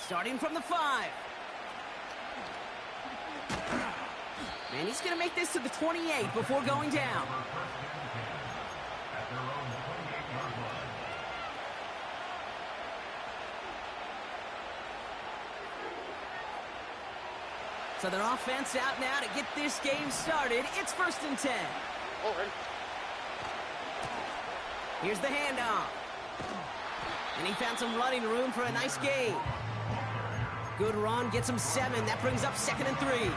Starting from the 5. And he's going to make this to the 28 before going down. So their offense out now to get this game started. It's 1st and 10. Here's the handoff. And he found some running room for a nice gain. Good run, gets him 7. That brings up 2nd and 3.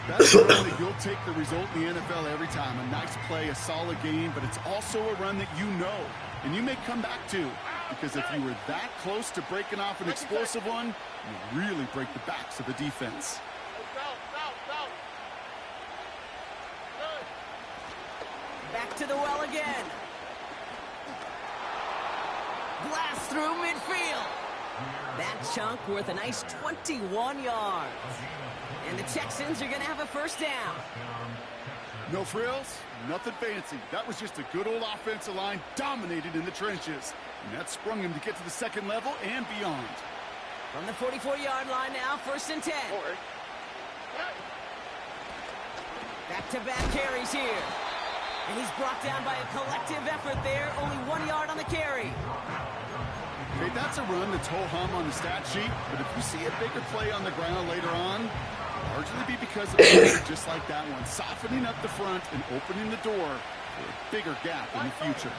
That's a run that you'll take the result in the NFL every time. A nice play, a solid game, but it's also a run that you know and you may come back to. Because if you were that close to breaking off an explosive one, you really break the backs of the defense. Back to the well again. Blast through midfield. That chunk worth a nice 21 yards. And the Texans are going to have a 1st down. No frills, nothing fancy. That was just a good old offensive line dominated in the trenches. And that sprung him to get to the 2nd level and beyond. From the 44-yard line now, 1st and 10. Back-to-back carries here. And he's brought down by a collective effort there. Only 1 yard on the carry. Okay, that's a run that's ho-hum on the stat sheet. But if you see a bigger play on the ground later on, largely be because of just like that one, softening up the front and opening the door for a bigger gap in the future.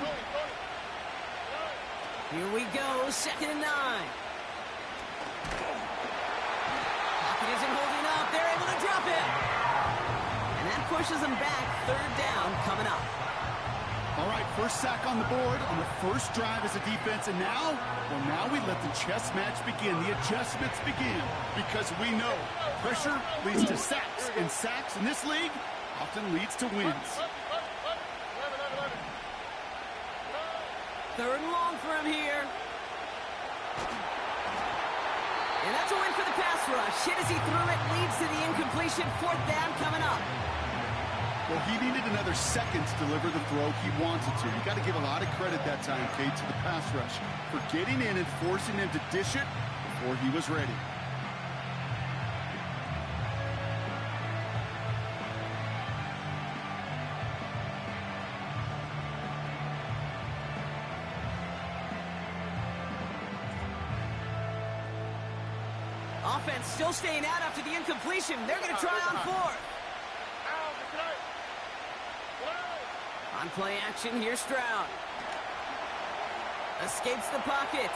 Here we go, 2nd and 9. Pocket isn't holding up. They're able to drop it. And that pushes them back. 3rd down coming up. All right, 1st sack on the board on the 1st drive as a defense. And now, well, now we let the chess match begin. The adjustments begin because we know pressure leads to sacks. And sacks in this league often leads to wins. 3rd and long for him here. And that's a win for the pass rush. Hit as he threw it, leads to the incompletion. 4th down coming up. Well, he needed another second to deliver the throw he wanted to. You got to give a lot of credit that time, Kate, to the pass rush for getting in and forcing him to dish it before he was ready. Offense still staying out after the incompletion. They're going to try on 4th. On play action, here's Stroud. Escapes the pocket.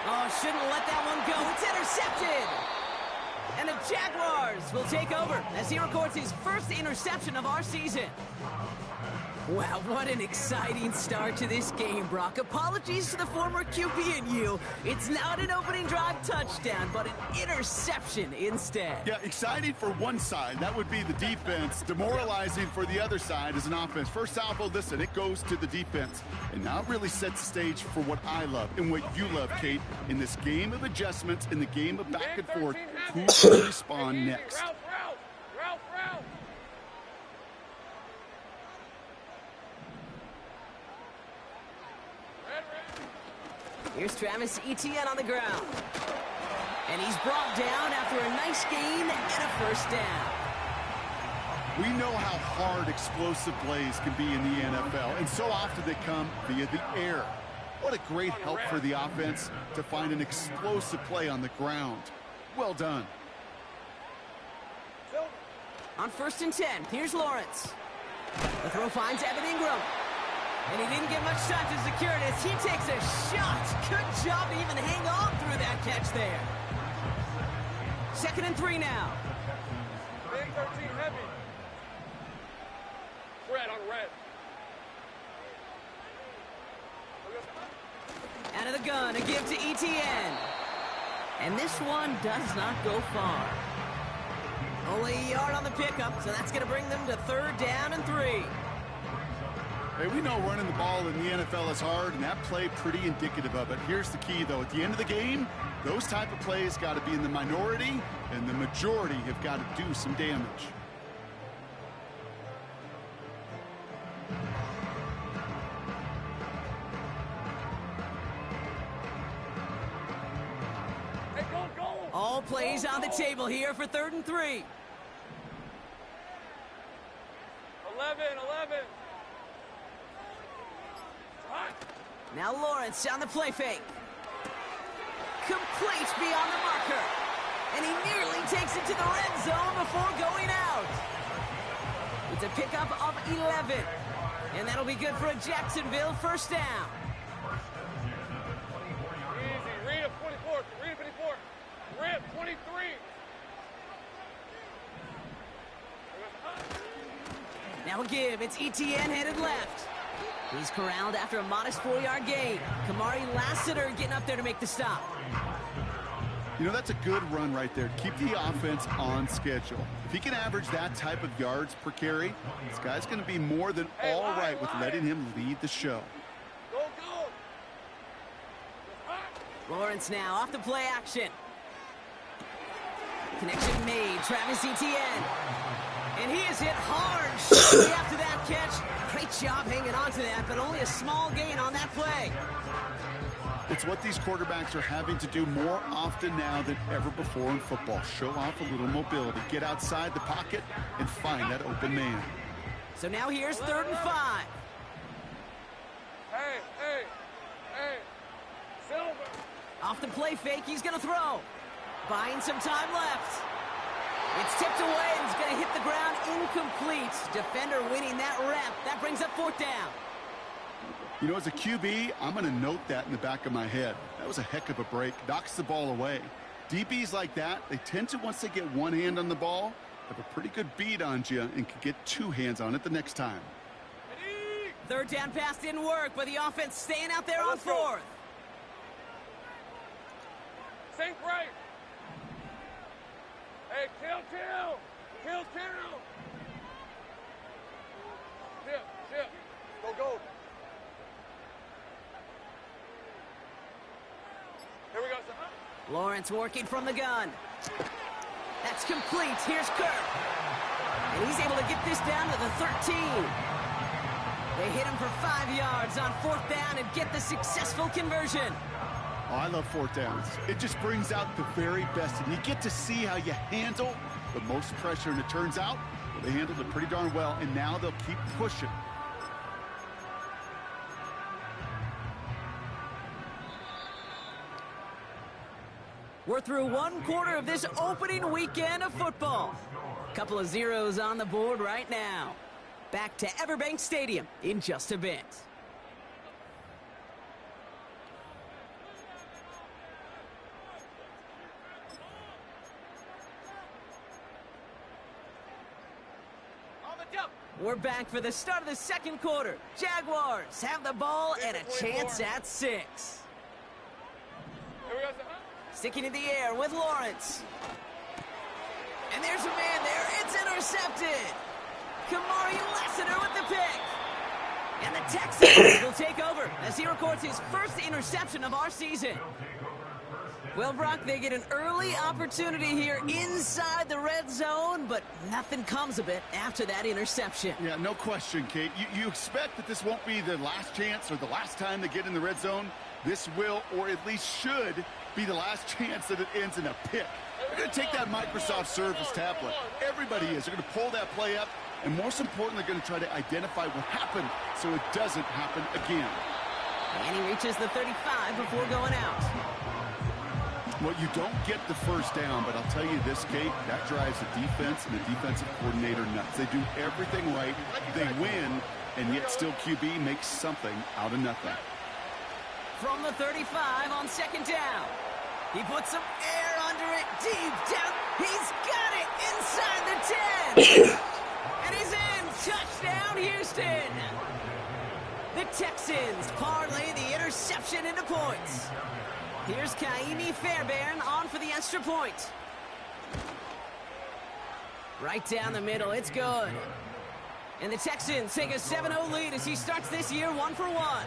Oh, shouldn't have let that one go. It's intercepted. And the Jaguars will take over as he records his 1st interception of our season. Wow, what an exciting start to this game, Brock. Apologies to the former QB and you. It's not an opening drive touchdown, but an interception instead. Yeah, exciting for one side. That would be the defense. Demoralizing for the other side as an offense. First salvo, listen, it goes to the defense. And now it really sets the stage for what I love and what you love, Kate, in this game of adjustments, in the game of back and forth. Who will respond next? Here's Travis Etienne on the ground. And he's brought down after a nice gain and a 1st down. We know how hard explosive plays can be in the NFL, and so often they come via the air. What a great help for the offense to find an explosive play on the ground. Well done. On 1st and 10, here's Lawrence. The throw finds Evan Ingram. And he didn't get much time to secure it as he takes a shot. Good job to even hang on through that catch there. 2nd and 3 now. Big 13 heavy. Red on red. Out of the gun, a give to Etienne. And this one does not go far. Only a yard on the pickup, so that's going to bring them to 3rd down and 3. Hey, we know running the ball in the NFL is hard, and that play pretty indicative of it. Here's the key, though. At the end of the game, those type of plays got to be in the minority, and the majority have got to do some damage. All plays on the table here for 3rd and 3. 11. Now Lawrence on the play fake. Complete beyond the marker. And he nearly takes it to the red zone before going out. It's a pickup of 11. And that'll be good for a Jacksonville first down. Easy. Read up 24. Read 24. Rip 23. Now a give. It's Etienne headed left. He's corralled after a modest 4-yard gain. Kamari Lassiter getting up there to make the stop. You know, that's a good run right there. Keep the offense on schedule. If he can average that type of yards per carry, this guy's going to be more than all right with letting him lead the show. Go. Lawrence now off the play action. Connection made. Travis Etienne. And he is hit hard shortly after that catch. Great job hanging on to that, but only a small gain on that play. It's what these quarterbacks are having to do more often now than ever before in football. Show off a little mobility. Get outside the pocket and find that open man. So now here's 3rd and 5. Hey. Silver. Off the play fake, he's going to throw. Buying some time left. It's tipped away and it's going to hit the ground incomplete. Defender winning that rep. That brings up 4th down. You know, as a QB, I'm going to note that in the back of my head. That was a heck of a break. Knocks the ball away. DBs like that, they tend to, once they get one hand on the ball, have a pretty good beat on you and can get 2 hands on it the next time. 3rd down pass didn't work, but the offense staying out there on 4th. Sink right. Hey, kill. Chip. Go. Here we go, son. Lawrence working from the gun. That's complete. Here's Kirk. And he's able to get this down to the 13. They hit him for 5 yards on 4th down and get the successful conversion. Oh, I love 4th downs. It just brings out the very best. And you get to see how you handle the most pressure. And it turns out, well, they handled it pretty darn well. And now they'll keep pushing. We're through 1 quarter of this opening weekend of football. Couple of zeros on the board right now. Back to Everbank Stadium in just a bit. We're back for the start of the 2nd quarter. Jaguars have the ball and a chance at 6. Here we go, son. Sticking in the air with Lawrence. And there's a man there. It's intercepted. Kamari Lassiter with the pick. And the Texans will take over as he records his first interception of our season. Well, Brock, they get an early opportunity here inside the red zone, but nothing comes of it after that interception. Yeah, no question, Kate. You expect that this won't be the last chance or the last time they get in the red zone. This will, or at least should, be the last chance that it ends in a pick. They're going to take that Microsoft Surface tablet. Everybody is. They're going to pull that play up, and most importantly, they're going to try to identify what happened so it doesn't happen again. And he reaches the 35 before going out. Well, you don't get the first down, but I'll tell you this, Kate, that drives the defense and the defensive coordinator nuts. They do everything right. They win, and yet still QB makes something out of nothing. From the 35 on 2nd down. He puts some air under it deep down. He's got it inside the 10. And he's in. Touchdown, Houston. The Texans parlay the interception into points. Here's Kaimi Fairbairn on for the extra point. Right down the middle. It's good. And the Texans take a 7-0 lead as he starts this year 1-for-1.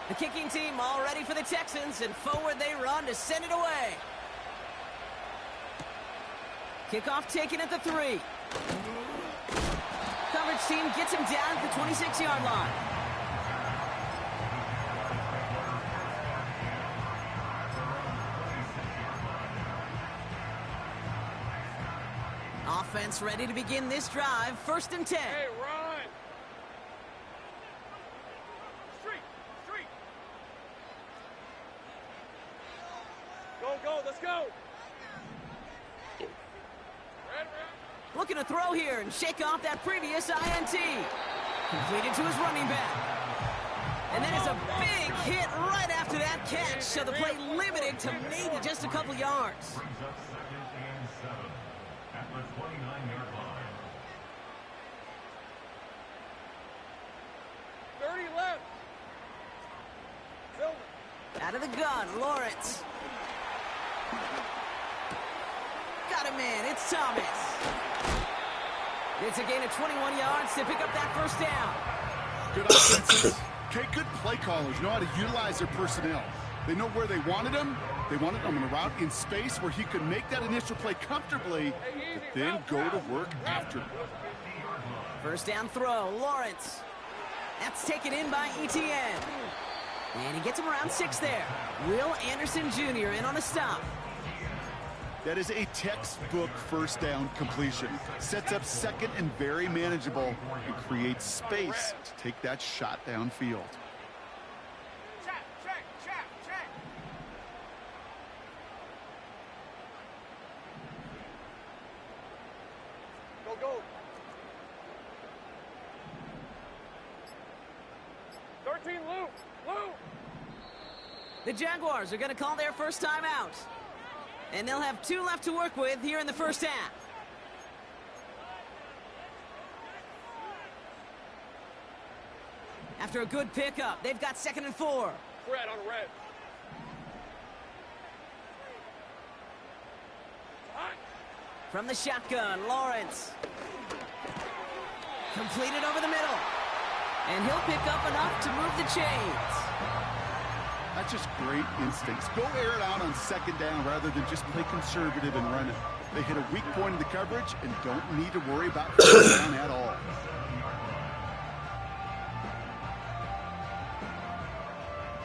The kicking team all ready for the Texans, and forward they run to send it away. Kickoff taken at the 3. Coverage team gets him down at the 26-yard line. Offense ready to begin this drive. 1st and 10. Hey, run! Street! Street! Go, go, let's go! Red. Looking to throw here and shake off that previous INT. Completed to his running back. And that is a big hit right after that catch, so the play limited to maybe just a couple yards. 30 left. Silver. Out of the gun, Lawrence. Got him in, it's Thomas. It's a gain of 21 yards to pick up that 1st down. Good offenses. Okay, good play callers know how to utilize their personnel. They know where they wanted him. They wanted him on a route in space where he could make that initial play comfortably, but then go to work after. 1st down throw, Lawrence. That's taken in by Etienne. And he gets him around 6 there. Will Anderson Jr. in on a stop. That is a textbook 1st down completion. Sets up 2nd and very manageable and creates space to take that shot downfield. Check, check, check, check. Go, go. 13, Luke. Luke. The Jaguars are going to call their 1st time out. And they'll have 2 left to work with here in the 1st half. After a good pickup, they've got 2nd and 4. Fred on red. From the shotgun, Lawrence. Completed over the middle. And he'll pick up enough to move the chains. That's just great instincts. Go air it out on 2nd down rather than just play conservative and run it. They hit a weak point in the coverage and don't need to worry about 3rd down at all.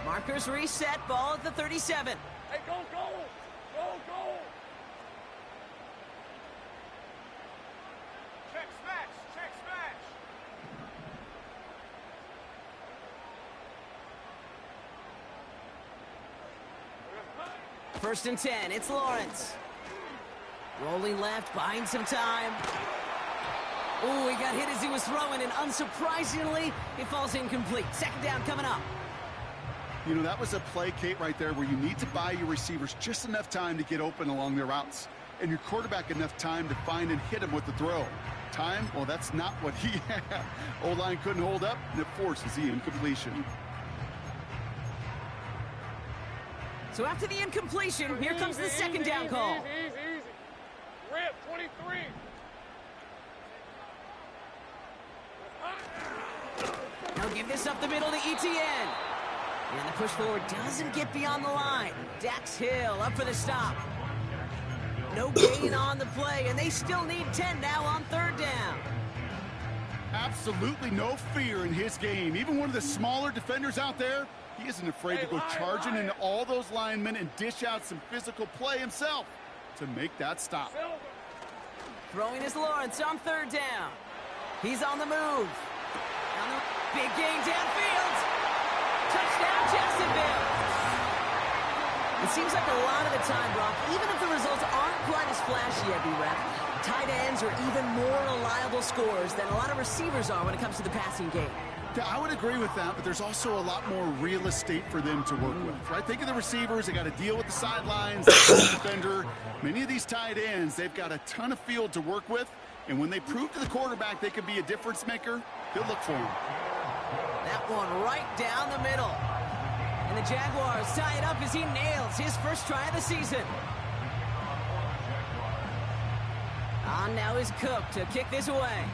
Markers reset, ball at the 37. Hey, go, go. Go, go. Check smash. Check smash. 1st and 10, it's Lawrence. Rolling left, buying some time. Ooh, he got hit as he was throwing, and unsurprisingly, it falls incomplete. 2nd down coming up. You know, that was a play, Kate, right there where you need to buy your receivers just enough time to get open along their routes, and your quarterback enough time to find and hit him with the throw. Time, well, that's not what he had. O-line couldn't hold up, and it forces the incompletion. So after the incompletion, here comes the 2nd down call. Easy. Rip, 23. He'll give this up the middle to Etienne. And the push forward doesn't get beyond the line. Dax Hill up for the stop. No gain on the play, and they still need 10 now on 3rd down. Absolutely no fear in his game. Even one of the smaller defenders out there, he isn't afraid to go charging into all those linemen and dish out some physical play himself to make that stop. Throwing is Lawrence on 3rd down. He's on the move. Big gain downfield. Touchdown, Jacksonville. It seems like a lot of the time, Brock, even if the results aren't quite as flashy every rep, tight ends are even more reliable scorers than a lot of receivers are when it comes to the passing game. Yeah, I would agree with that, but there's also a lot more real estate for them to work with, right? Think of the receivers. They got to deal with the sidelines, the defender. Many of these tight ends, they've got a ton of field to work with, and when they prove to the quarterback they can be a difference maker, they'll look for him. That one right down the middle. And the Jaguars tie it up as he nails his 1st try of the season. On now is Cook to kick this away.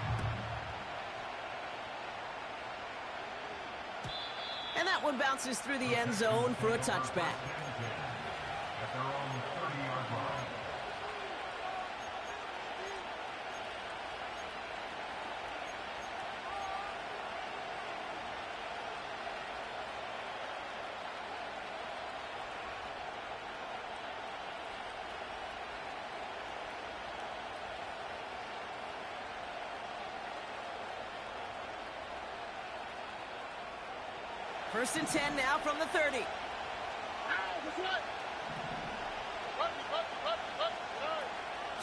And that one bounces through the end zone for a touchback. First and 10 now from the 30.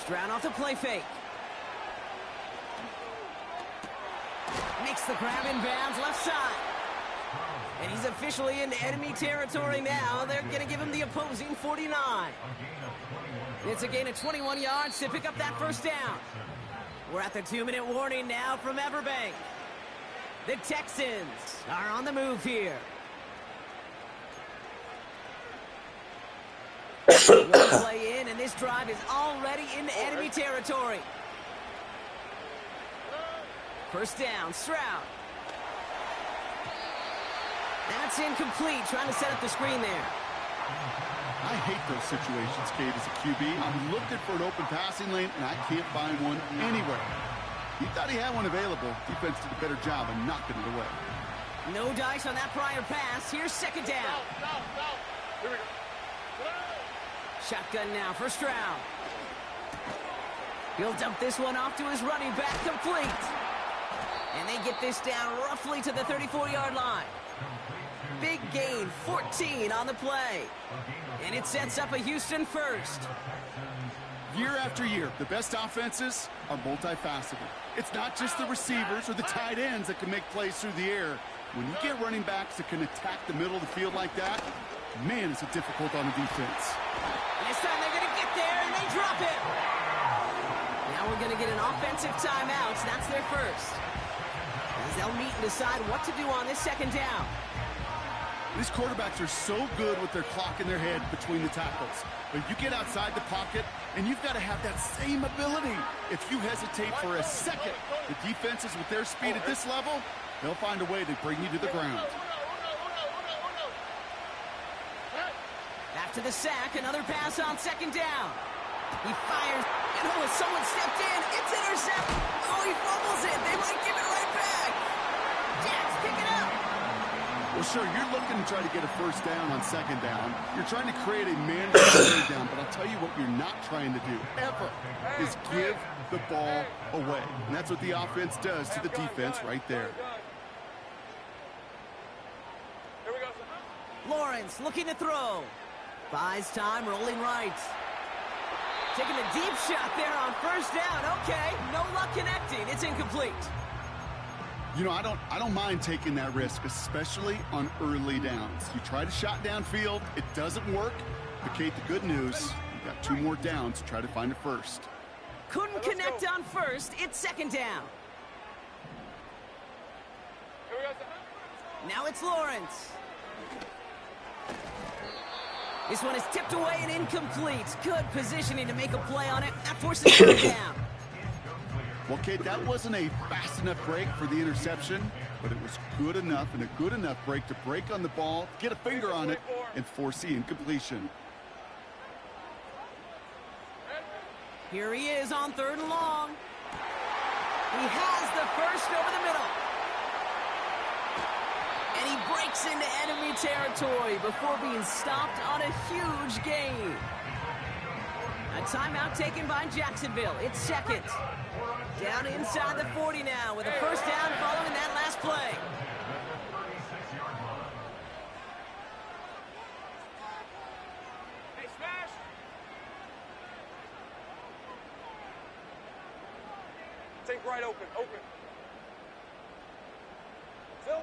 Stroud off the play fake. Makes the grab in bounds left side. And he's officially in enemy territory now. They're going to give him the opposing 49. It's a gain of 21 yards to pick up that first down. We're at the 2-minute warning now from Everbank. The Texans are on the move here. One play in, and this drive is already in enemy territory. First down, Stroud. That's incomplete, trying to set up the screen there. I hate those situations, Kate, as a QB. I'm looking for an open passing lane, and I can't find one anywhere. He thought he had one available. Defense did a better job of knocking it away. No dice on that prior pass. Here's second down. Here we go. Shotgun now for Stroud. He'll dump this one off to his running back, complete. And they get this down roughly to the 34-yard line. Big gain, 14 on the play. And it sets up a Houston first. Year after year, the best offenses are multifaceted. It's not just the receivers or the tight ends that can make plays through the air. When you get running backs that can attack the middle of the field like that, man, it's difficult on the defense. This time they're going to get there, and they drop it. Now we're going to get an offensive timeout. That's their first. As they'll meet and decide what to do on this second down. These quarterbacks are so good with their clock in their head between the tackles. But you get outside the pocket, and you've got to have that same ability. If you hesitate for a second, the defenses with their speed at this level, they'll find a way to bring you to the ground. After the sack, another pass on second down. He fires, and someone stepped in. It's intercepted. Oh, he fumbles it. They might give it right back. Jacks pick it up. Well, sure, you're looking to try to get a first down on second down. You're trying to create a mandatory third down, but I'll tell you what you're not trying to do, ever, is give the ball away. And that's what the offense does to the defense right there. Here we go. Lawrence looking to throw. Buys time, rolling right. Taking a deep shot there on first down. Okay, no luck connecting. It's incomplete. You know, I don't mind taking that risk, especially on early downs. You try to shot downfield, it doesn't work. But Kate, the good news, you got 2 more downs to try to find a first. Couldn't connect on first. It's second down. Here we go. Now it's Lawrence. This one is tipped away and incomplete. Good positioning to make a play on it. That forces it down. Well, Kate, that wasn't a fast enough break for the interception, but it was good enough and a good enough break to break on the ball, get a finger on it, and force the incompletion. Here he is on third and long. He has the first over the middle. And he breaks into enemy territory before being stopped on a huge gain. A timeout taken by Jacksonville. It's second. Down inside the 40 now with a first down following that last play. Hey, smash. Take right open. Phil.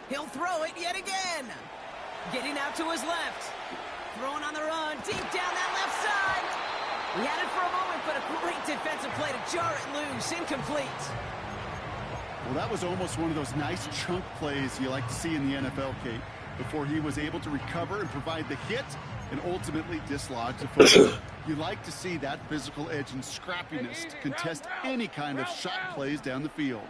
He'll throw it yet again. Getting out to his left. Throwing on the run. Deep down that left side. He had it for a moment, but a great defensive play to jar it loose. Incomplete. Well, that was almost one of those nice chunk plays you like to see in the NFL, Kate, before he was able to recover and provide the hit and ultimately dislodge the football. You like to see that physical edge and scrappiness to contest any kind of shot plays down the field.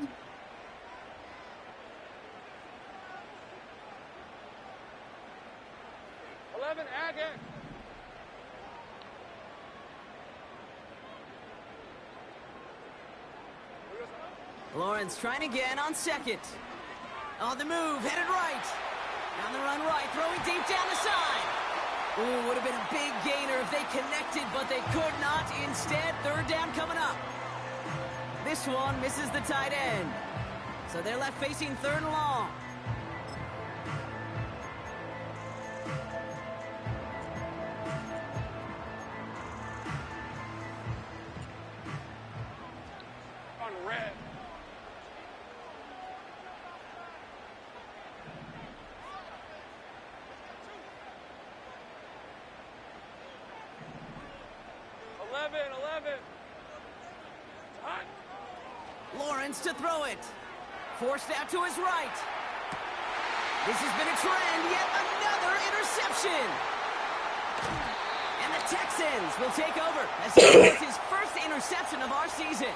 Lawrence trying again on second. On the move, headed right. On the run right, throwing deep down the side. Ooh, would have been a big gainer if they connected, but they could not. Instead, third down coming up. This one misses the tight end. So they're left facing third and long. red. Hot. Lawrence to throw it. Forced out to his right. This has been a trend, yet another interception. And the Texans will take over as he gets his first interception of our season.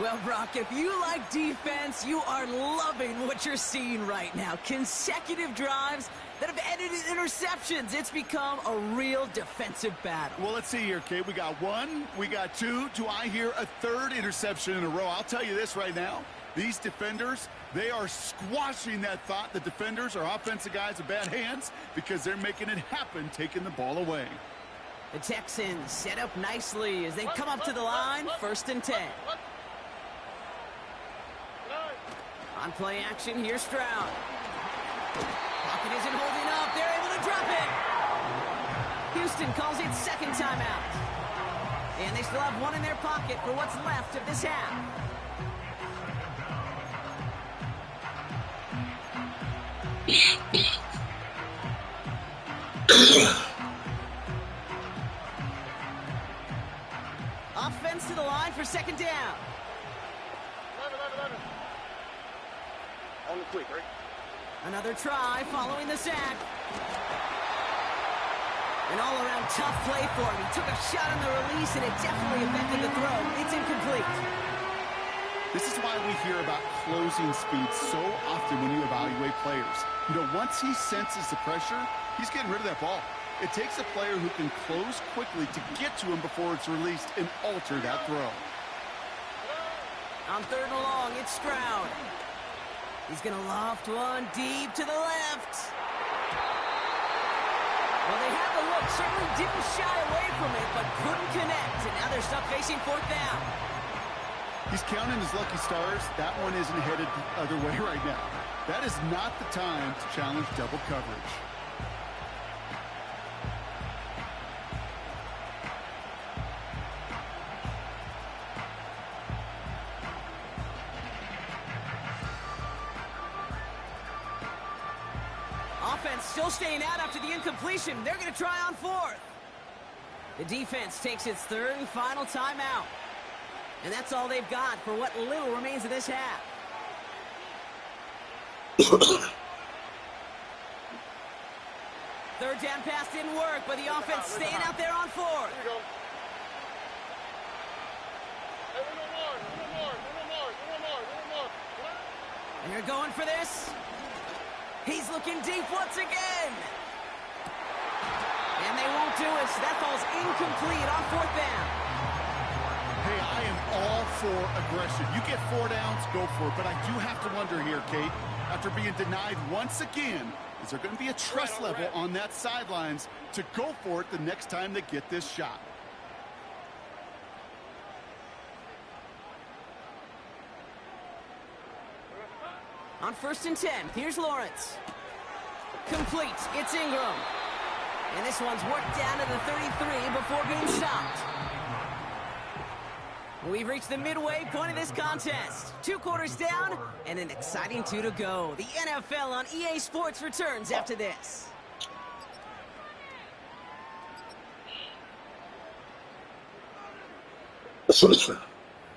Well, Brock, if you like defense, you are loving what you're seeing right now. Consecutive drives that have ended in interceptions. It's become a real defensive battle. Well, let's see here, Kate. We got one, we got two. Do I hear a third interception in a row? I'll tell you this right now. These defenders, they are squashing that thought. The defenders are offensive guys with bad hands because they're making it happen, taking the ball away. The Texans set up nicely as they come up to the line, 1st and 10. On play action, here's Stroud. Pocket isn't holding up. They're able to drop it. Houston calls it second timeout. And they still have one in their pocket for what's left of this half. Offense to the line for second down. 11. On the quick, right? Another try following the sack. An all-around tough play for him. He took a shot on the release, and it definitely affected the throw. It's incomplete. This is why we hear about closing speed so often when you evaluate players. You know, once he senses the pressure, he's getting rid of that ball. It takes a player who can close quickly to get to him before it's released and alter that throw. On 3rd and long, it's Stroud. He's going to loft one deep to the left. Well, they had the look. Certainly didn't shy away from it, but couldn't connect. And now they're stuck facing 4th down. He's counting his lucky stars. That one isn't headed the other way right now. That is not the time to challenge double coverage. Offense still staying out after the incompletion. They're going to try on 4th. The defense takes its 3rd and final timeout. And that's all they've got for what little remains of this half. Third down pass didn't work, but the offense staying out there on 4th. Here we go. Hey, one more. And they're going for this. He's looking deep once again. And they won't do it, so that falls incomplete on 4th down. Hey, I am all for aggression. You get 4 downs, go for it. But I do have to wonder here, Kate, after being denied once again, is there going to be a trust level on that sidelines to go for it the next time they get this shot? On 1st and 10, here's Lawrence. Complete, it's Ingram. And this one's worked down to the 33 before being stopped. We've reached the midway point of this contest. 2 quarters down and an exciting 2 to go. The NFL on EA Sports returns after this.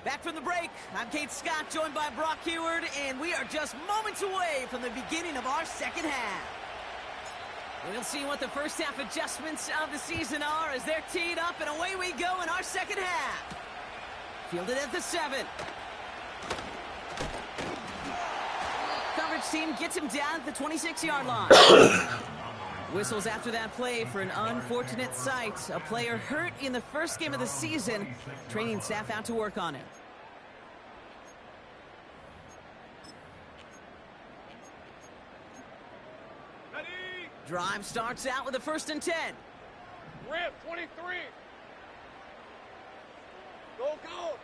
Back from the break, I'm Kate Scott, joined by Brock Huard, and we are just moments away from the beginning of our second half. We'll see what the first half adjustments of the season are as they're teed up, and away we go in our second half. Fielded at the 7. Coverage team gets him down at the 26-yard line. Whistles after that play for an unfortunate sight. A player hurt in the first game of the season. Training staff out to work on him. Ready? Drive starts out with a 1st and 10. Rip, 23. Go.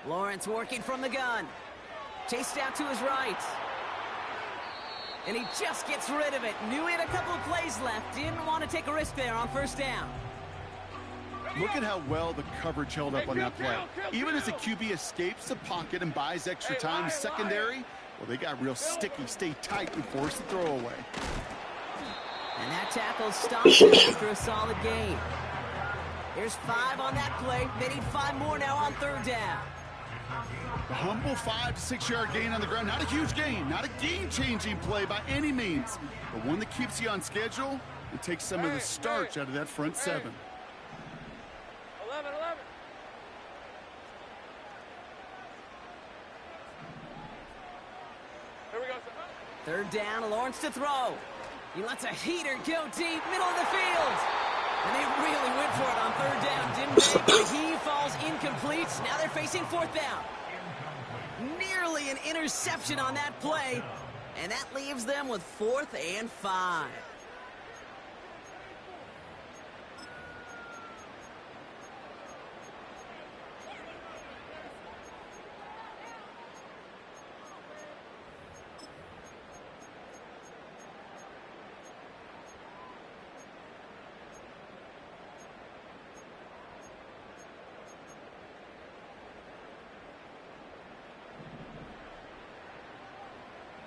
Lawrence working from the gun. Chased out to his right. And he just gets rid of it. Knew he had a couple of plays left. Didn't want to take a risk there on 1st down. Look at how well the coverage held up on that play. Even as the QB escapes the pocket and buys extra time secondary, well, they got real sticky, stay tight, and force the throwaway. And that tackle stops him after a solid gain. There's 5 on that play. They need 5 more now on 3rd down. The humble 5 to 6 yard gain on the ground. Not a huge gain, not a game-changing play by any means, but one that keeps you on schedule and takes some of the starch out of that front 7. 11. Here we go, sir. 3rd down, Lawrence to throw. He lets a heater go deep, middle of the field. And they really went for it on 3rd down, didn't they? But he falls incomplete. Now they're facing 4th down. Nearly an interception on that play. And that leaves them with 4th and 5.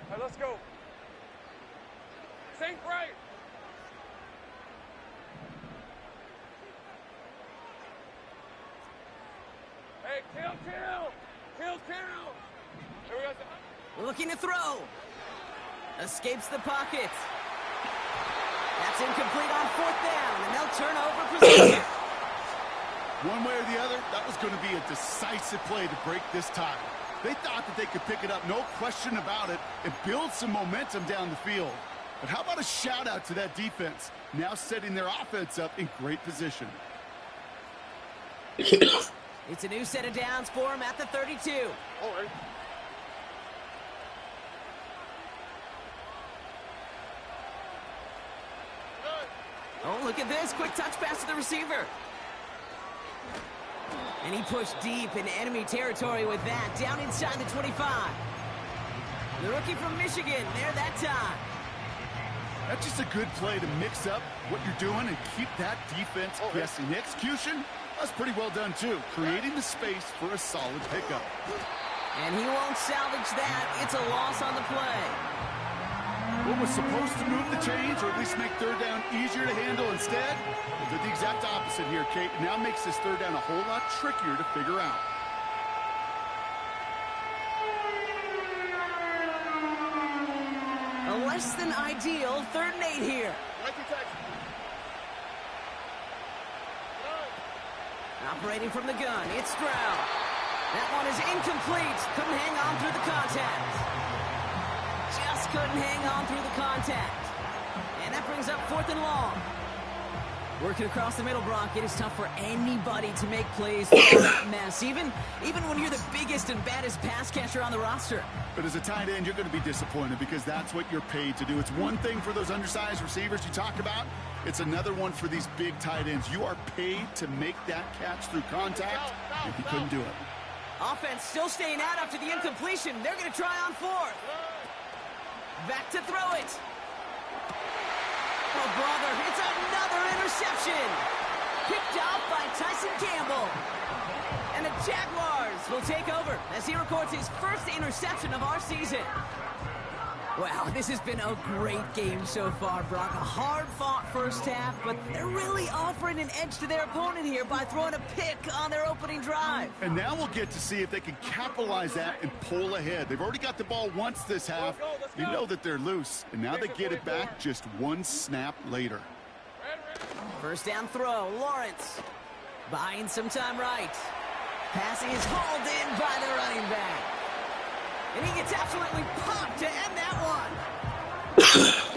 All right, let's go. Sink right. Hey, kill. Here we go, sir. Looking to throw. Escapes the pocket. That's incomplete on 4th down, and they'll turn over possession. One way or the other, that was going to be a decisive play to break this tie. They thought that they could pick it up, no question about it, and build some momentum down the field. But how about a shout-out to that defense, now setting their offense up in great position. It's a new set of downs for him at the 32. All right. Oh, look at this. Quick touch pass to the receiver. And he pushed deep in enemy territory with that, down inside the 25. The rookie from Michigan, there that time. That's just a good play to mix up what you're doing and keep that defense guessing. The execution, that's pretty well done, too. Creating the space for a solid pickup. And he won't salvage that. It's a loss on the play. What was supposed to move the chains, or at least make 3rd down easier to handle instead, they did the exact opposite here, Kate. It now makes this 3rd down a whole lot trickier to figure out. A less than ideal 3rd and 8 here. Operating from the gun, it's Stroud. That one is incomplete. Couldn't hang on through the contact. Just couldn't hang on through the contact. And that brings up 4th and long. Working across the middle, Brock, it is tough for anybody to make plays for that mess, even when you're the biggest and baddest pass catcher on the roster. But as a tight end, you're going to be disappointed because that's what you're paid to do. It's one thing for those undersized receivers you talk about. It's another one for these big tight ends. You are paid to make that catch through contact, and he couldn't do it. Offense still staying out after the incompletion. They're going to try on 4th. Back to throw it. Oh, brother, it's another interception. Picked off by Tyson Campbell. And the Jaguars will take over as he records his first interception of our season. Wow, this has been a great game so far, Brock. A hard-fought first half, but they're really offering an edge to their opponent here by throwing a pick on their opening drive. And now we'll get to see if they can capitalize that and pull ahead. They've already got the ball once this half. You know that they're loose, and now they get it back just one snap later. First down throw, Lawrence. Buying some time right. Passing is hauled in by the running back. And he gets absolutely popped to end that one.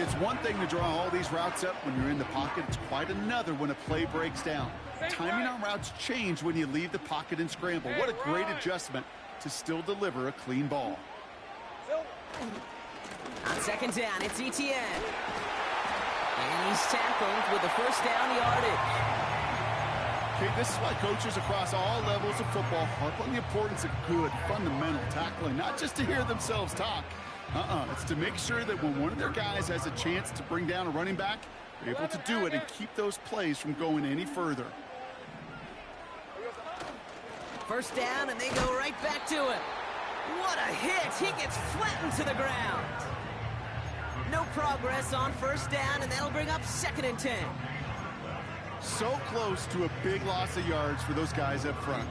It's one thing to draw all these routes up when you're in the pocket. It's quite another when a play breaks down. Timing on routes change when you leave the pocket and scramble. What a great adjustment to still deliver a clean ball. On 2nd down, it's Etienne. And he's tackled with the first down yardage. Okay, this is why coaches across all levels of football harp on the importance of good, fundamental tackling, not just to hear themselves talk. It's to make sure that when one of their guys has a chance to bring down a running back, they're able to do it and keep those plays from going any further. First down, and they go right back to him. What a hit! He gets flattened to the ground. No progress on first down, and that'll bring up 2nd and 10. So close to a big loss of yards for those guys up front.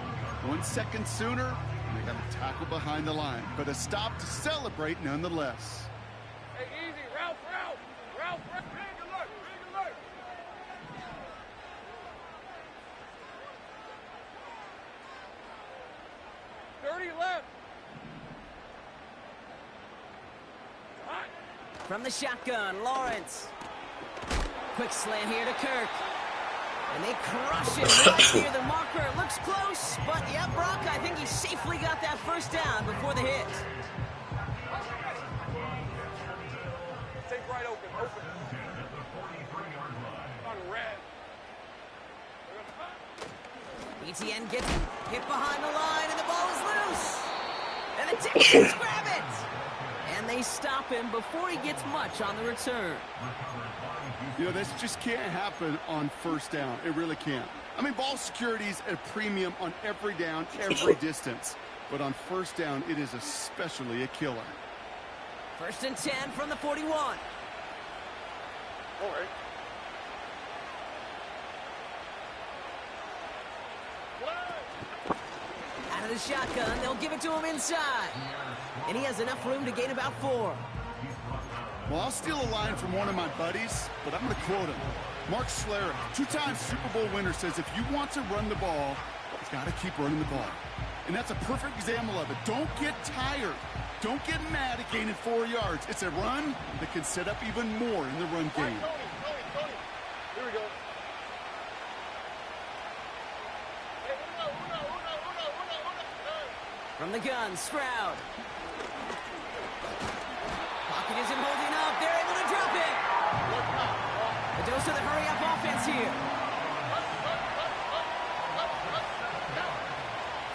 1 second sooner, and they got a tackle behind the line. But a stop to celebrate nonetheless. Hey, easy. Ralph. Big alert. 30 left. Hot. From the shotgun, Lawrence. Quick slant here to Kirk. And they crush him right near the marker. It looks close, but yeah, Brock, I think he safely got that first down before the hit. Take right open. On red. ETN gets hit behind the line, and the ball is loose. And the Texans grab it. And they stop him before he gets much on the return. You know, this just can't happen on first down. It really can't. I mean, ball security's at a premium on every down, every distance. But on first down, it is especially a killer. 1st and 10 from the 41. All right. Out of the shotgun, they'll give it to him inside. And he has enough room to gain about 4. Well, I'll steal a line from one of my buddies, but I'm going to quote him. Mark Schlereth, 2-time Super Bowl winner, says if you want to run the ball, you've got to keep running the ball. And that's a perfect example of it. Don't get tired. Don't get mad at gaining 4 yards. It's a run that can set up even more in the run game. Tony. Here we go. Hey, uno. From the gun, Stroud. Pocket isn't holding up. They're able to drop it. A dose of the hurry-up offense here.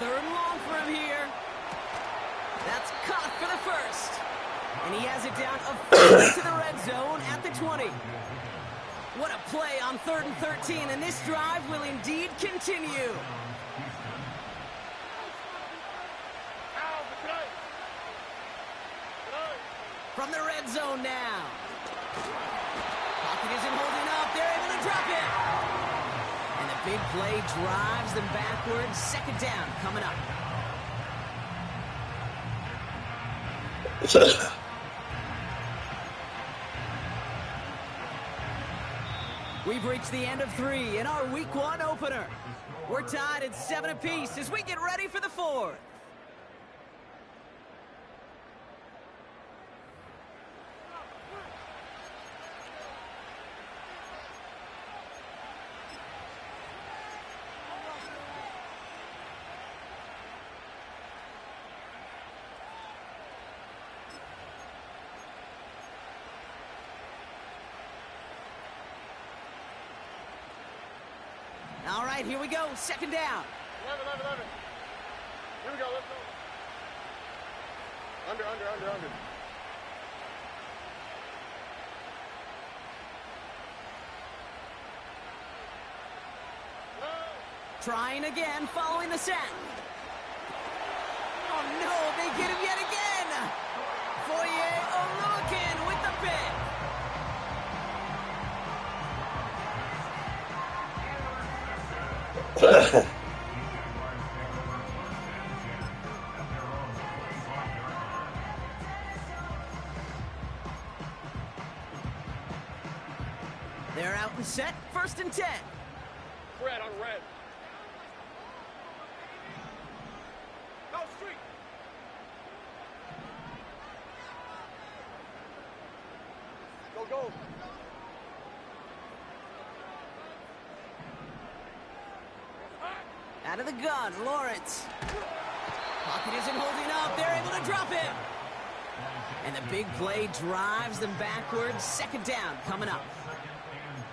3rd and long for him here. That's caught for the first. And he has it down to the red zone at the 20. What a play on 3rd and 13, and this drive will indeed continue. From the red zone now. Pocket isn't holding up. They're able to drop it. And the big play drives them backwards. 2nd down coming up. We've reached the end of 3 in our Week 1 opener. We're tied at 7 apiece as we get ready for the 4th. All right, here we go. 2nd down. 11. Here we go. Let's go. Under. Trying again, following the sack. Oh, no, they get him yet again. Foye Oluokun with the pick. They're out and set. 1st and 10. Red on red. Go street. Go. Out of the gun, Lawrence. Pocket isn't holding up. They're able to drop it. And the big play drives them backwards. 2nd down coming up.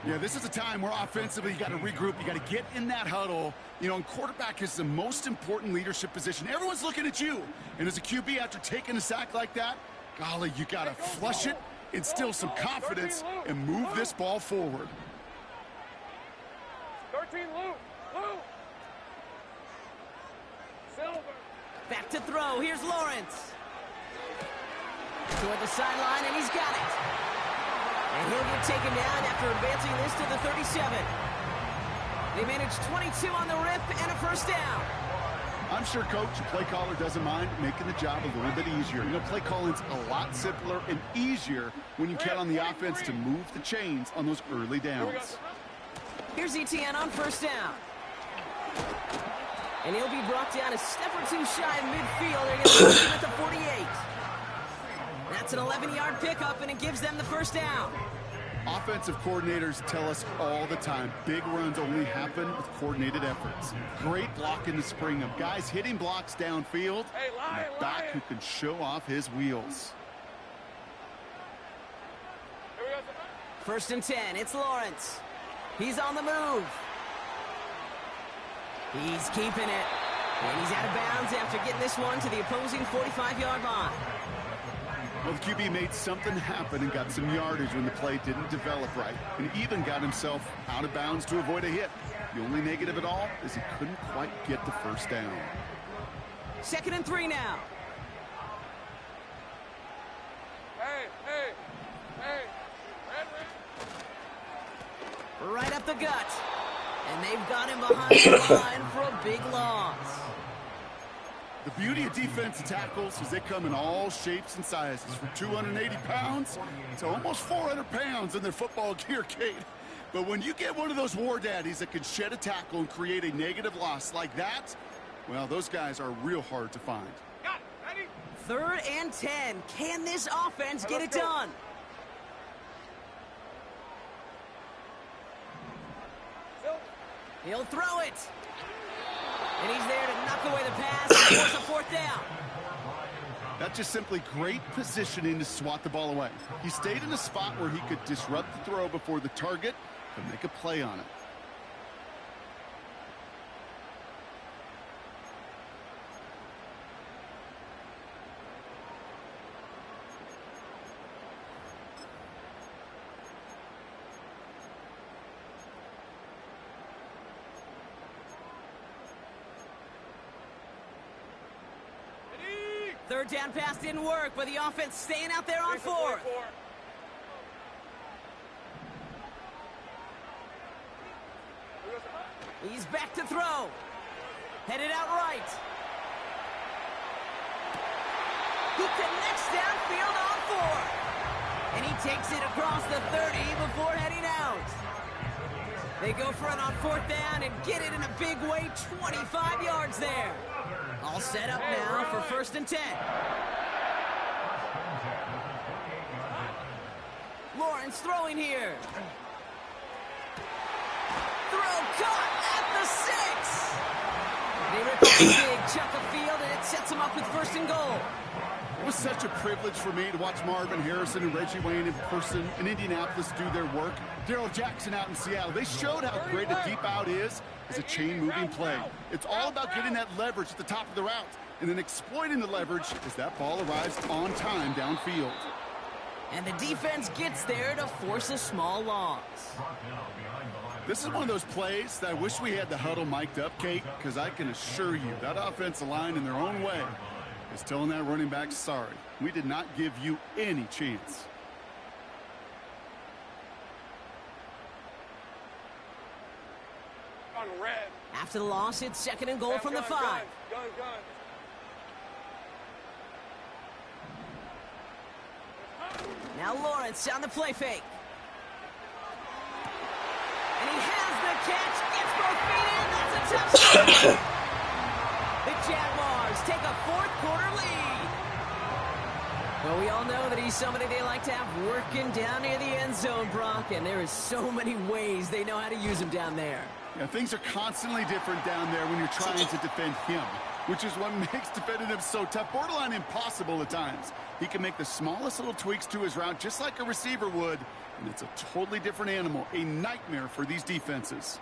Yeah, this is a time where offensively you got to regroup. You got to get in that huddle. You know, and quarterback is the most important leadership position. Everyone's looking at you. And as a QB, after taking a sack like that, golly, you got to flush it, instill some confidence, and move this ball forward. 13 loop. Back to throw. Here's Lawrence. Toward the sideline, and he's got it. And he'll get taken down after advancing this to the 37. They managed 22 on the rip and a first down. I'm sure coach and play caller doesn't mind making the job a little bit easier. You know, play calling's a lot simpler and easier when you count on the offense to move the chains on those early downs. Here's Etienne on first down. And he'll be brought down a step or two shy of midfield. They're going to put him at the 48. That's an 11-yard pickup, and it gives them the first down. Offensive coordinators tell us all the time, big runs only happen with coordinated efforts. Great block in the spring of guys hitting blocks downfield, and a back who can show off his wheels. First and 10, it's Lawrence. He's on the move. He's keeping it. And he's out of bounds after getting this one to the opposing 45-yard line. Well, the QB made something happen and got some yardage when the play didn't develop right, and even got himself out of bounds to avoid a hit. The only negative at all is he couldn't quite get the first down. 2nd and 3 now. Hey. Right up the gut. And they've got him behind the line for a big loss. The beauty of defensive tackles is they come in all shapes and sizes, from 280 pounds to almost 400 pounds in their football gear, Kate. But when you get one of those war daddies that can shed a tackle and create a negative loss like that, well, those guys are real hard to find. Got it. Ready? 3rd and 10. Can this offense get it done? He'll throw it. And he's there to knock away the pass and force a 4th down. That's just simply great positioning to swat the ball away. He stayed in a spot where he could disrupt the throw before the target could make a play on it. Third down pass didn't work, but the offense staying out there on 4th. He's back to throw. Headed out right. He connects downfield on 4. And he takes it across the 30 before heading out. They go for it on 4th down and get it in a big way, 25 yards there. All set up now for 1st and 10. Lawrence throwing here. Throw caught at the 6. They rip up a big chunk of field, and it sets them up with 1st and goal. It was such a privilege for me to watch Marvin Harrison and Reggie Wayne in person in Indianapolis do their work. Darrell Jackson out in Seattle. They showed how great a deep out is as a chain-moving play. It's all about getting that leverage at the top of the route and then exploiting the leverage as that ball arrives on time downfield. And the defense gets there to force a small loss. This is one of those plays that I wish we had the huddle mic'd up, Kate, because I can assure you that offensive line in their own way is telling that running back, sorry, we did not give you any chance. On red. After the loss, it's 2nd and goal from the 5. Gun. Now Lawrence on the play fake. And he has the catch, gets both feet in, that's a touchdown! The Jaguars take a 4th quarter lead. Well, we all know that he's somebody they like to have working down near the end zone, Brock, and there is so many ways they know how to use him down there. Yeah, things are constantly different down there when you're trying to defend him, which is what makes defending him so tough, borderline impossible at times. He can make the smallest little tweaks to his route just like a receiver would, and it's a totally different animal, a nightmare for these defenses.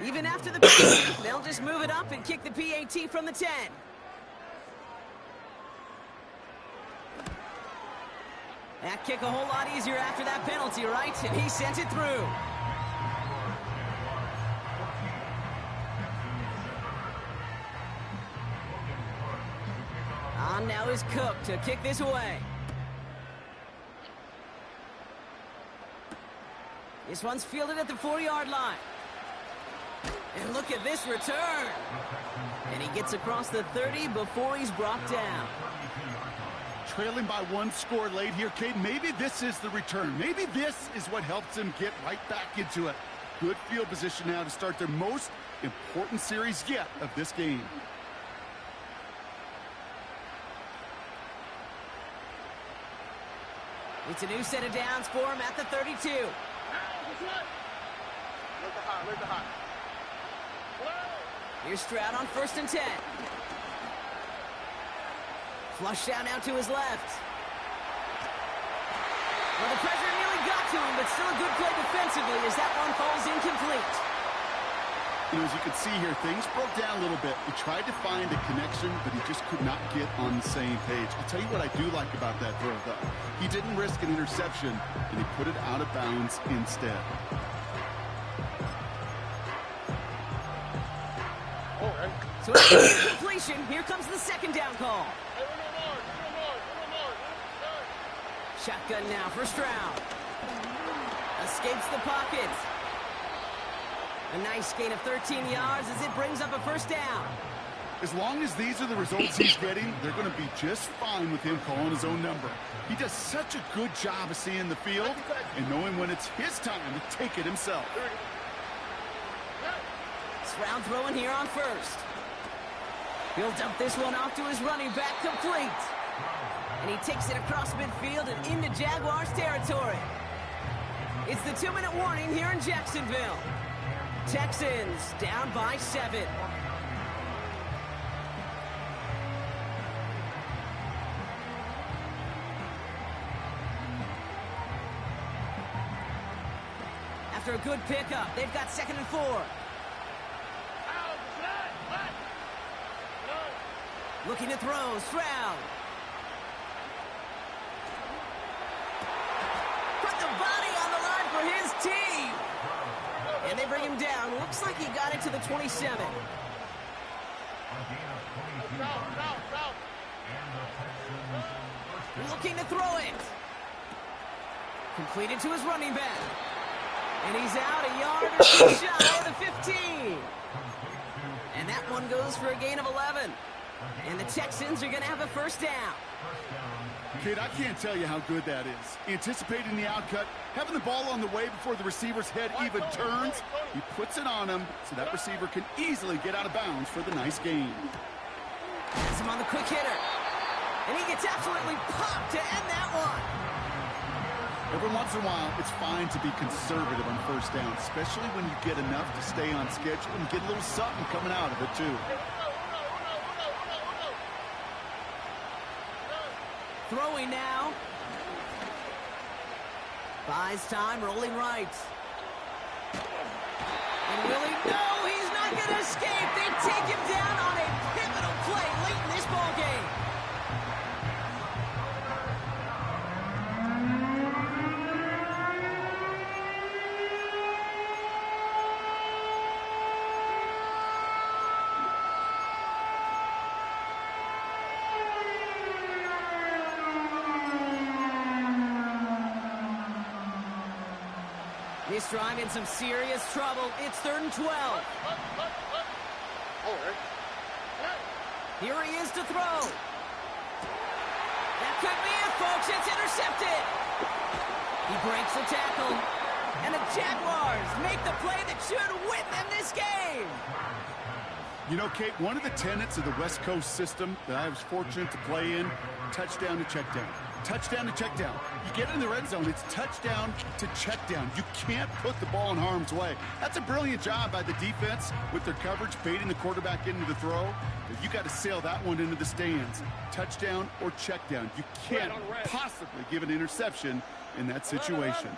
Even after the PAT, they'll just move it up and kick the PAT from the 10. That kick a whole lot easier after that penalty, right? And he sent it through. now is Cook to kick this away. This one's fielded at the 4-yard line. And look at this return. And he gets across the 30 before he's brought down. Trailing by 1 score late here, Cade. Maybe this is the return. Maybe this is what helps them get right back into it. Good field position now to start their most important series yet of this game. It's a new set of downs for him at the 32. Here's Stroud on 1st and 10. Flush down now to his left. Well, the pressure nearly got to him, but still a good play defensively as that one falls incomplete. You know, as you can see here, things broke down a little bit. He tried to find a connection, but he just could not get on the same page. I'll tell you what I do like about that throw, though. He didn't risk an interception, and he put it out of bounds instead. So after completion, here comes the 2nd down call. Shotgun now for Stroud. Escapes the pocket. A nice gain of 13 yards as it brings up a 1st down. As long as these are the results he's getting, they're going to be just fine with him calling his own number. He does such a good job of seeing the field and knowing when it's his time to take it himself. Stroud throwing here on 1st. He'll dump this one off to his running back, complete. And he takes it across midfield and into Jaguars territory. It's the 2-minute warning here in Jacksonville. Texans down by 7. After a good pickup, they've got 2nd and 4. Looking to throw, Stroud. Put the body on the line for his team. And they bring him down. Looks like he got it to the 27. Looking to throw it. Completed to his running back. And he's out a yard or so shy of the 15. And that one goes for a gain of 11. And the Texans are going to have a 1st down. Kid, I can't tell you how good that is. Anticipating the outcut, having the ball on the way before the receiver's head even turns. He puts it on him so that receiver can easily get out of bounds for the nice gain. Has him on the quick hitter. And he gets absolutely popped to end that one. Every once in a while, it's fine to be conservative on 1st down, especially when you get enough to stay on schedule and get a little something coming out of it, too. Throwing now. Buys time, rolling right. And really, no, he's not going to escape. They take him down on a pivotal play late in this ball game. This drive in some serious trouble. It's 3rd and 12. Here he is to throw. That could be it, folks. It's intercepted. He breaks the tackle. And the Jaguars make the play that should win them this game. You know, Kate, one of the tenets of the West Coast system that I was fortunate to play in, touchdown to check down. Touchdown to check down. You get in the red zone, it's touchdown to check down. You can't put the ball in harm's way. That's a brilliant job by the defense with their coverage, baiting the quarterback into the throw. But you got to sail that one into the stands. Touchdown or check down. You can't possibly give an interception in that situation.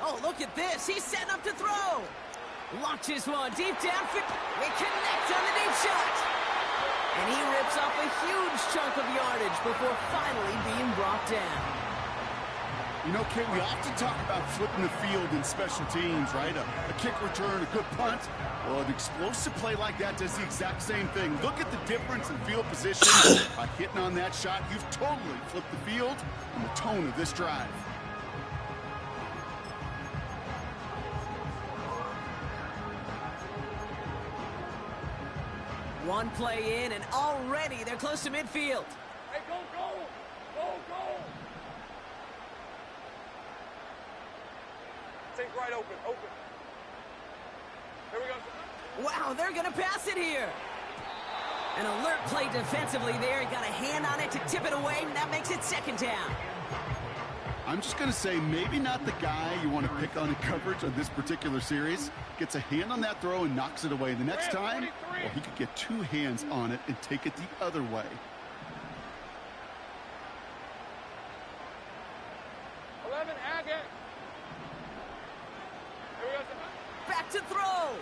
Oh, look at this. He's setting up to throw. Launches one deep down. They connect on the deep shot. And he rips off a huge chunk of yardage before finally being brought down. You know, Kate, we often talk about flipping the field in special teams, right? A kick return, a good punt. Well, an explosive play like that does the exact same thing. Look at the difference in field position. By hitting on that shot, you've totally flipped the field and the tone of this drive. One play in, and already they're close to midfield. Hey, go, go! Go, go! Take right open, open. Here we go. Wow, they're going to pass it here. An alert play defensively there. He got a hand on it to tip it away, and that makes it second down. I'm just going to say maybe not the guy you want to pick on in coverage on this particular series. Gets a hand on that throw and knocks it away. The next time, well, he could get two hands on it and take it the other way. 11, Agate. Here we go. Back to throw.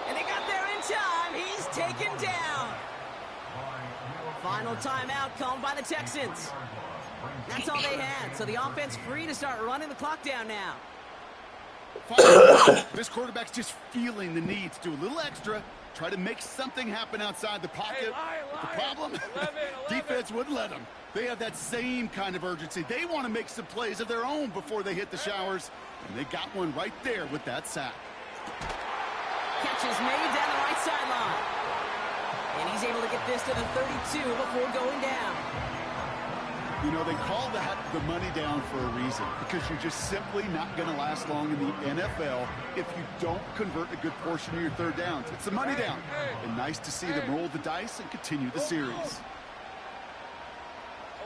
And they got there in time. He's taken down. Final timeout called by the Texans. That's all they had, so the offense free to start running the clock down now. This quarterback's just feeling the need to do a little extra, try to make something happen outside the pocket. But the problem, 11. defense wouldn't let them. They have that same kind of urgency. They want to make some plays of their own before they hit the showers, and they got one right there with that sack. Catch is made down the right sideline. And he's able to get this to the 32 before going down. You know, they call that the money down for a reason, because you're just simply not going to last long in the NFL if you don't convert a good portion of your third downs. It's the money down. And nice to see them roll the dice and continue the series.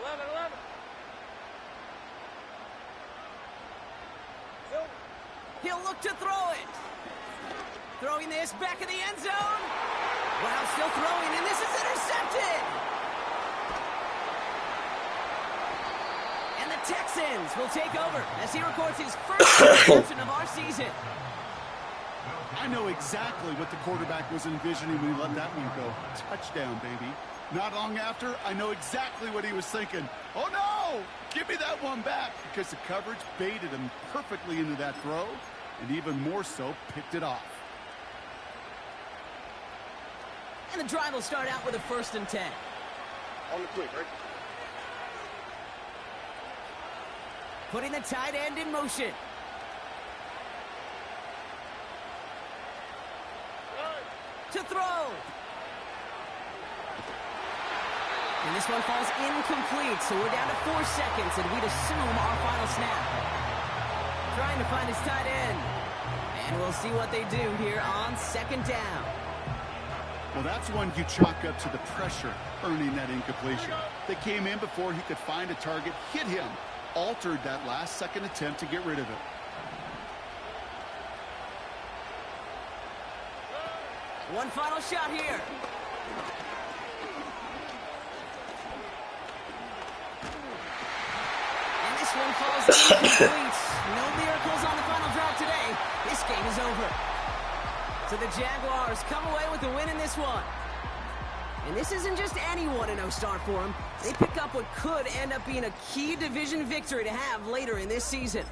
11, 11. He'll look to throw it. Throwing this back in the end zone. Wow, still throwing, and this is intercepted. And the Texans will take over as he records his first interception of our season. I know exactly what the quarterback was envisioning when he let that one go. Touchdown, baby. Not long after, I know exactly what he was thinking. Oh, no! Give me that one back, because the coverage baited him perfectly into that throw, and even more so, picked it off. And the drive will start out with a 1st and 10. On the quick, right? Putting the tight end in motion. To throw. And this one falls incomplete, so we're down to 4 seconds, and we'd assume our final snap. Trying to find his tight end. And we'll see what they do here on 2nd down. Well, that's one you chalk up to the pressure earning that incompletion. They came in before he could find a target, hit him, altered that last-second attempt to get rid of it. One final shot here. And this one falls incomplete. No miracles on the final drive today. This game is over. So the Jaguars come away with the win in this one. And this isn't just any 1-0 start for them. They pick up what could end up being a key division victory to have later in this season.